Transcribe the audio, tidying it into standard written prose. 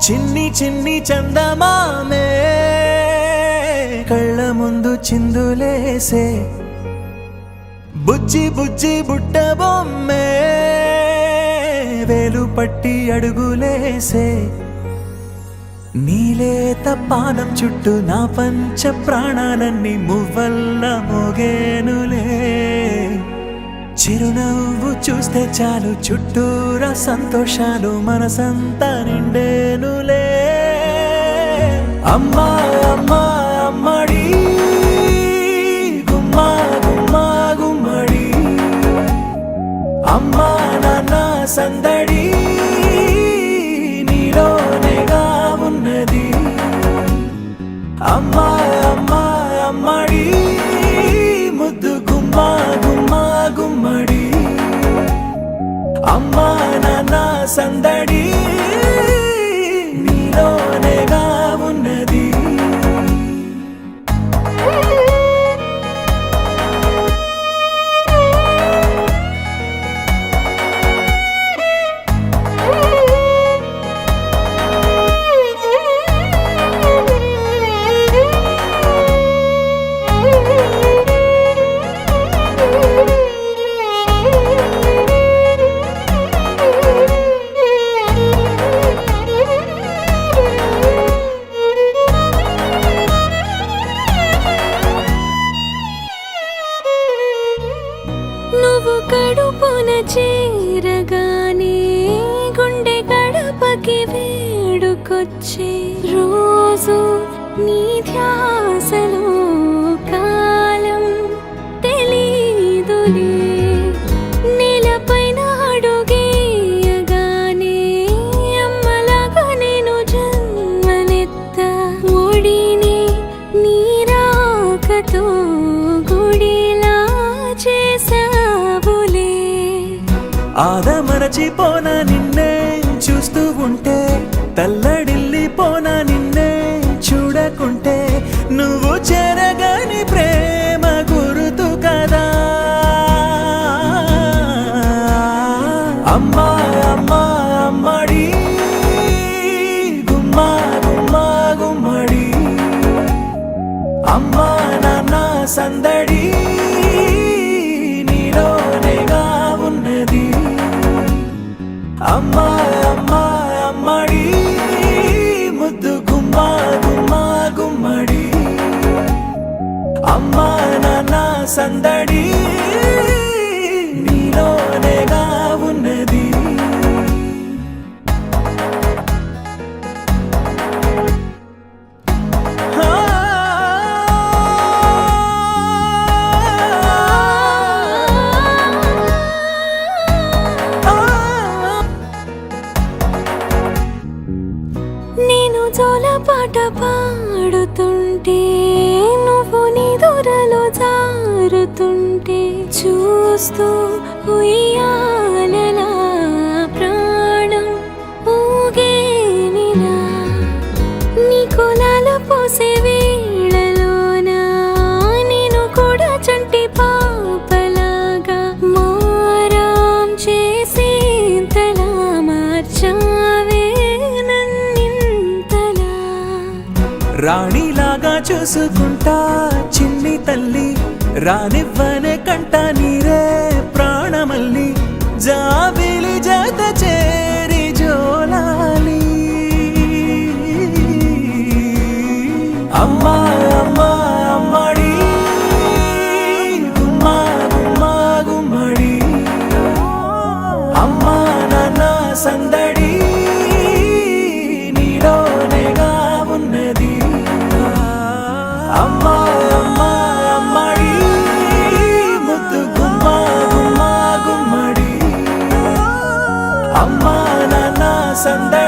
చిన్ని చిన్ని చందమామే కళ్ళ ముందు చిందులేసే బుజ్జి బుజ్జి బుట్ట బొమ్మే వేలు పట్టి అడుగులేసే నీలేత పానం చుట్టూ నా పంచ ప్రాణాలన్నీ మువ్వల్ల మోగేనులే చిరునవ్వు చూస్తే చాలు చుట్టూరా సంతోషాలు మనసంతా నిండేనులే అమ్మా అమ్మా అమ్మడి గుమ్మా గుమ్మా గుమ్మడి అమ్మా నాన్న సందడి నీలోనేగా ఉన్నది అమ్మా అమ్మా అమ్మడి ముద్దు గుమ్మా గుమ్మా గుమ్మడి అమ్మా నాన్న సందడి నీలోనేగా ఉన్నది నువ్వు కడుపున చేరగానే గుండె గడపకి వేడుకొచ్చే రోజు నీ ధ్యాసలో కాలం తెలీదులే నేలపైన అడుగేయగానే అమ్మలాగా నేను జన్మనెత్త ఒడిని నీ రాకతో గుడిలా చేసావులే ఆదమరచిపోనా నిన్నే చూస్తూ ఉంటే తల్లడిల్లిపోనా నిన్నే చూడకుంటే నువ్వు చెరగని ప్రేమ గురుతు కదా అమ్మా అమ్మా అమ్మడి గుమ్మా గుమ్మా గుమ్మడి అమ్మా నాన్న సందడి నీలోనేగా ఉన్నది అమ్మా అమ్మా అమ్మడి ముద్దు గుమ్మా గుమ్మా గుమ్మడి అమ్మా నాన్న సందడి నీలోనేగా ఉన్నది నేను జోలపాట పాడుతుంటే నువ్వు నీ దూరలో జారుతుంటే చూస్తూ ఉయ్యాలలా ప్రాణం ఊగేనిలా నీ కులాల పోసే వేళలోనా నేను కూడా చంటి పాపలాగా మారాం చేసేంతలా మార్చావే నన్నింతలా రాణిలాగా చూసుకుంటా చిన్ని తల్లి రానివ్వనే కంట నీరే ప్రాణమల్లి జాబిలి జత చేరి జోలాలి అమ్మా అమ్మా అమ్మడి గుమ్మా గుమ్మా గుమ్మడి అమ్మా నాన్న సందడి నీలోనేగా ఉన్నది అమ్మా అమ్మా అమ్మడి ముద్దు గుమ్మా గుమ్మా గుమ్మడి అమ్మా నాన్న సందడి